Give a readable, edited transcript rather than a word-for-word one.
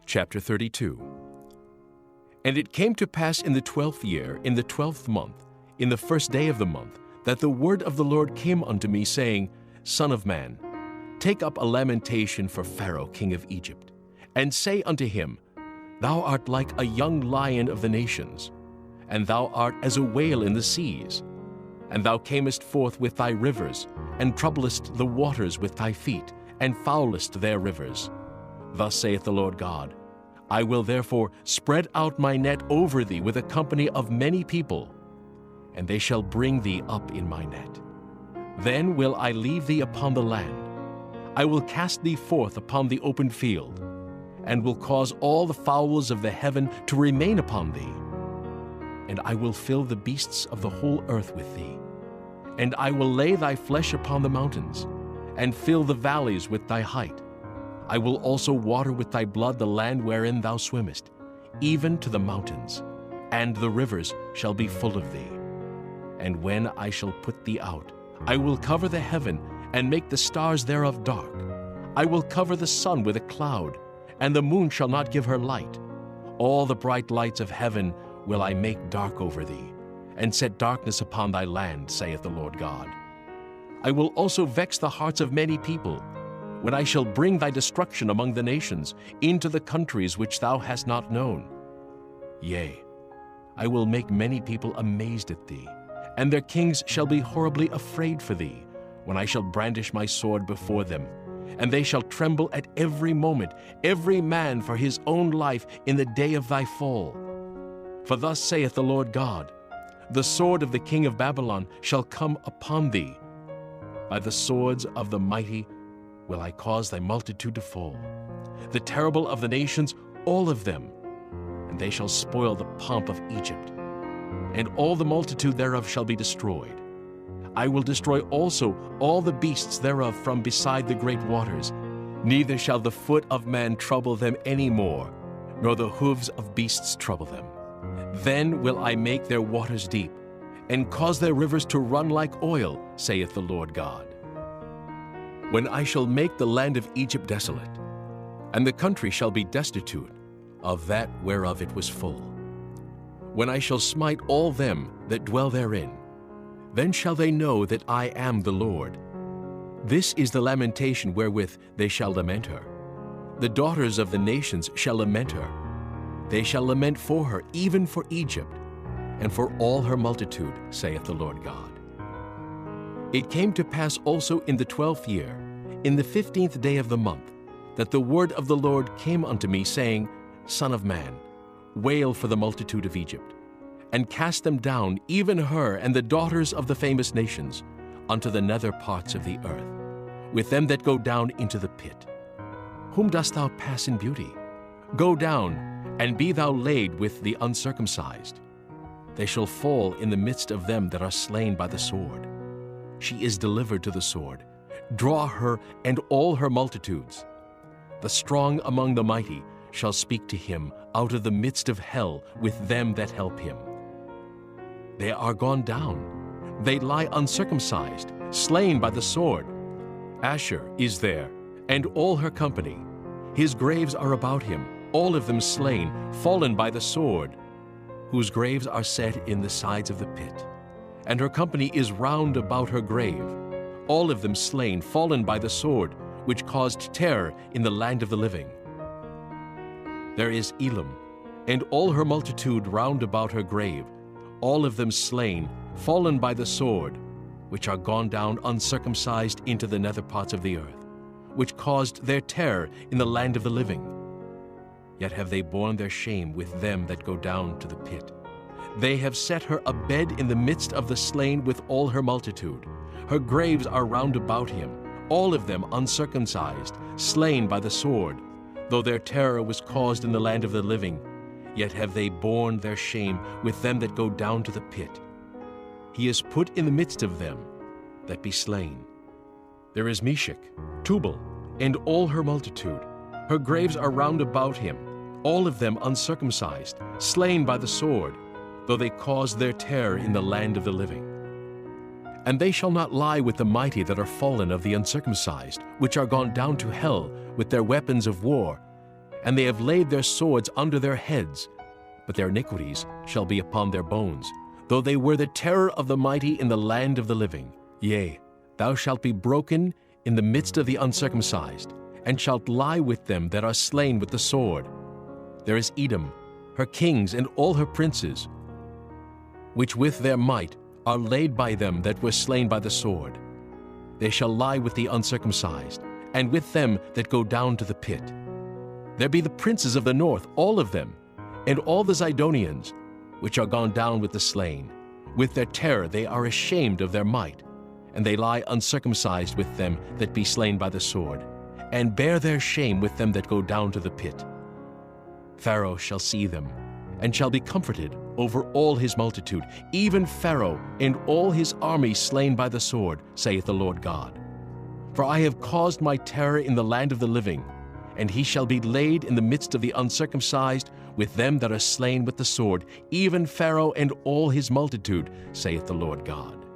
Chapter 32. And it came to pass in the 12th year, in the 12th month, in the first day of the month, that the word of the Lord came unto me, saying, Son of man, take up a lamentation for Pharaoh king of Egypt, and say unto him, Thou art like a young lion of the nations, and thou art as a whale in the seas. And thou camest forth with thy rivers, and troublest the waters with thy feet, and foulest their rivers. Thus saith the Lord God, I will therefore spread out my net over thee with a company of many people, and they shall bring thee up in my net. Then will I leave thee upon the land. I will cast thee forth upon the open field, and will cause all the fowls of the heaven to remain upon thee. And I will fill the beasts of the whole earth with thee. And I will lay thy flesh upon the mountains, and fill the valleys with thy height. I will also water with thy blood the land wherein thou swimmest, even to the mountains, and the rivers shall be full of thee. And when I shall put thee out, I will cover the heaven, and make the stars thereof dark. I will cover the sun with a cloud, and the moon shall not give her light. All the bright lights of heaven will I make dark over thee, and set darkness upon thy land, saith the Lord God. I will also vex the hearts of many people, when I shall bring thy destruction among the nations, into the countries which thou hast not known. Yea, I will make many people amazed at thee, and their kings shall be horribly afraid for thee, when I shall brandish my sword before them, and they shall tremble at every moment, every man for his own life in the day of thy fall. For thus saith the Lord God, the sword of the king of Babylon shall come upon thee. By the swords of the mighty will I cause thy multitude to fall, the terrible of the nations, all of them, and they shall spoil the pomp of Egypt, and all the multitude thereof shall be destroyed. I will destroy also all the beasts thereof from beside the great waters, neither shall the foot of man trouble them any more, nor the hoofs of beasts trouble them. Then will I make their waters deep, and cause their rivers to run like oil, saith the Lord God. When I shall make the land of Egypt desolate, and the country shall be destitute of that whereof it was full. When I shall smite all them that dwell therein, then shall they know that I am the Lord. This is the lamentation wherewith they shall lament her. The daughters of the nations shall lament her. They shall lament for her, even for Egypt, and for all her multitude, saith the Lord God. It came to pass also in the 12th year, in the 15th day of the month, that the word of the Lord came unto me, saying, Son of man, wail for the multitude of Egypt, and cast them down, even her and the daughters of the famous nations, unto the nether parts of the earth, with them that go down into the pit. Whom dost thou pass in beauty? Go down, and be thou laid with the uncircumcised. They shall fall in the midst of them that are slain by the sword. She is delivered to the sword. Draw her and all her multitudes. The strong among the mighty shall speak to him out of the midst of hell with them that help him. They are gone down. They lie uncircumcised, slain by the sword. Asher is there, and all her company. His graves are about him, all of them slain, fallen by the sword, whose graves are set in the sides of the pit. And her company is round about her grave, all of them slain, fallen by the sword, which caused terror in the land of the living. There is Elam, and all her multitude round about her grave, all of them slain, fallen by the sword, which are gone down uncircumcised into the nether parts of the earth, which caused their terror in the land of the living. Yet have they borne their shame with them that go down to the pit. They have set her a bed in the midst of the slain with all her multitude. Her graves are round about him, all of them uncircumcised, slain by the sword. Though their terror was caused in the land of the living, yet have they borne their shame with them that go down to the pit. He is put in the midst of them that be slain. There is Meshach, Tubal, and all her multitude. Her graves are round about him, all of them uncircumcised, slain by the sword, though they caused their terror in the land of the living. And they shall not lie with the mighty that are fallen of the uncircumcised, which are gone down to hell with their weapons of war, and they have laid their swords under their heads, but their iniquities shall be upon their bones, though they were the terror of the mighty in the land of the living. Yea, thou shalt be broken in the midst of the uncircumcised, and shalt lie with them that are slain with the sword. There is Edom, her kings and all her princes, which with their might are laid by them that were slain by the sword. They shall lie with the uncircumcised, and with them that go down to the pit. There be the princes of the north, all of them, and all the Zidonians, which are gone down with the slain. With their terror they are ashamed of their might, and they lie uncircumcised with them that be slain by the sword, and bear their shame with them that go down to the pit. Pharaoh shall see them, and shall be comforted over all his multitude, even Pharaoh and all his army slain by the sword, saith the Lord God. For I have caused my terror in the land of the living, and he shall be laid in the midst of the uncircumcised with them that are slain with the sword, even Pharaoh and all his multitude, saith the Lord God.